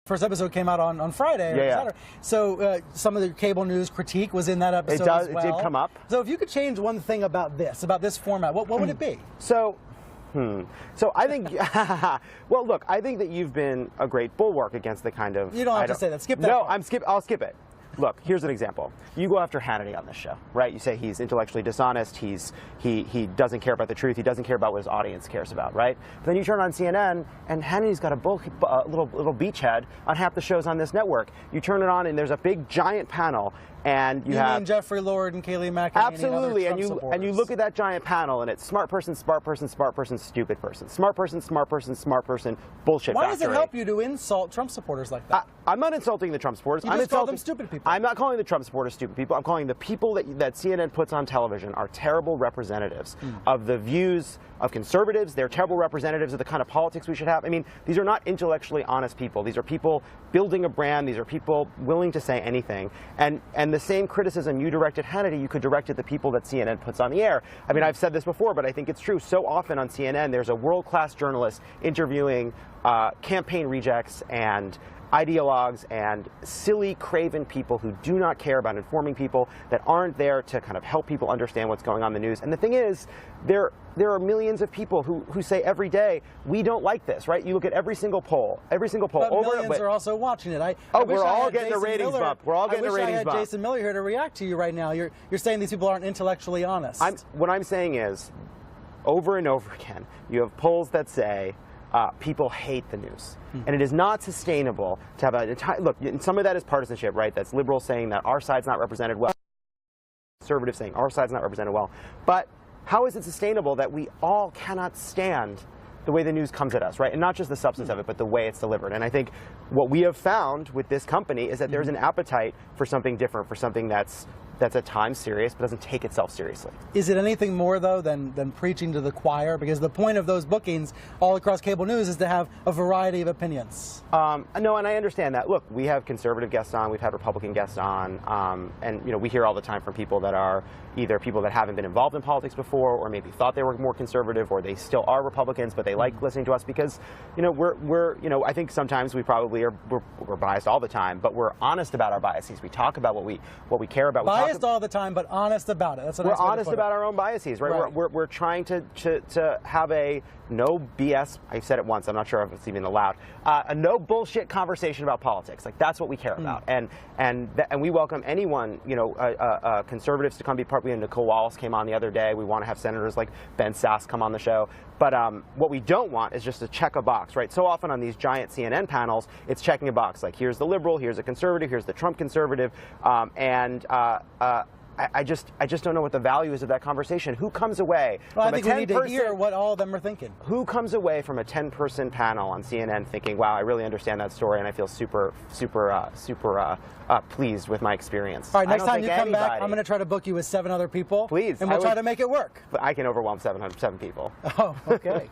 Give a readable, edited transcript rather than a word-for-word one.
first episode came out on Friday. Yeah, or yeah. Saturday. So some of the cable news critique was in that episode as well. It did come up. So if you could change one thing about this format, what would it be? So I think, well, look, I think that you've been a great bulwark against the kind of... You don't have to say that. Skip that. No, part. I'll skip it. Look, here's an example. You go after Hannity on this show, right? You say he's intellectually dishonest, he doesn't care about the truth, he doesn't care about what his audience cares about, right? But then you turn on CNN, and Hannity's got a little beachhead on half the shows on this network. You turn it on, and there's a big, giant panel, and you have... mean Jeffrey Lord and Kayleigh McEnany Absolutely, and other Trump and you look at that giant panel, and it's smart person, smart person, smart person, stupid person. Smart person, smart person, smart person, bullshit Why factory. does it help you to insult Trump supporters like that? I'm not insulting the Trump supporters. You just call them stupid people. I'm not calling the Trump supporters stupid people. I'm calling the people that CNN puts on television are terrible representatives of the views of conservatives. They're terrible representatives of the kind of politics we should have. I mean, these are not intellectually honest people. These are people building a brand. These are people willing to say anything. And the same criticism you direct at Hannity, you could direct at the people that CNN puts on the air. I mean, I've said this before, but I think it's true. So often on CNN, there's a world-class journalist interviewing campaign rejects and ideologues and silly, craven people who do not care about informing people, that aren't there to kind of help people understand what's going on in the news. And the thing is, there are millions of people who say every day, we don't like this, right? You look at every single poll But over. Millions are also watching it. We're all getting a ratings bump. We're all getting a ratings bump. I wish I had Jason Miller here to react to you right now. You're saying these people aren't intellectually honest. What I'm saying is, over and over again, you have polls that say, people hate the news. And it is not sustainable to have an entire... Look, some of that is partisanship, right? That's liberals saying that our side's not represented well. Conservatives saying our side's not represented well. But how is it sustainable that we all cannot stand the way the news comes at us, right? And not just the substance of it, but the way it's delivered. And I think what we have found with this company is that there's an appetite for something different, for something that's at times serious, but doesn't take itself seriously. Is it anything more, though, than preaching to the choir? Because the point of those bookings all across cable news is to have a variety of opinions. No, and I understand that. Look, we have conservative guests on, we've had Republican guests on, and we hear all the time from people that are either people that haven't been involved in politics before, or maybe thought they were more conservative, or they still are Republicans, but they like listening to us because, I think sometimes we probably we're biased all the time, but we're honest about our biases. We talk about what we care about. Biased all the time, but honest about it. That's what we're honest about our own biases, right? We're trying to have a no BS. I've said it once. I'm not sure if it's even allowed. A no bullshit conversation about politics. Like that's what we care about, and we welcome anyone. Conservatives to come be part. Nicole Wallace came on the other day. We want to have senators like Ben Sasse come on the show. But what we don't want is just to check a box, right? So often on these giant CNN panels, it's checking a box. Like here's the liberal, here's a conservative, here's the Trump conservative, I just don't know what the value is of that conversation. Who comes away Well, from I think a 10-person, we need to hear what all of them are thinking. Who comes away from a 10-person panel on CNN thinking, wow, I really understand that story and I feel super pleased with my experience? All right, next time you come back, I'm going to try to book you with 7 other people. Please. And we'll try to make it work. But I can overwhelm 7 people. Oh, okay.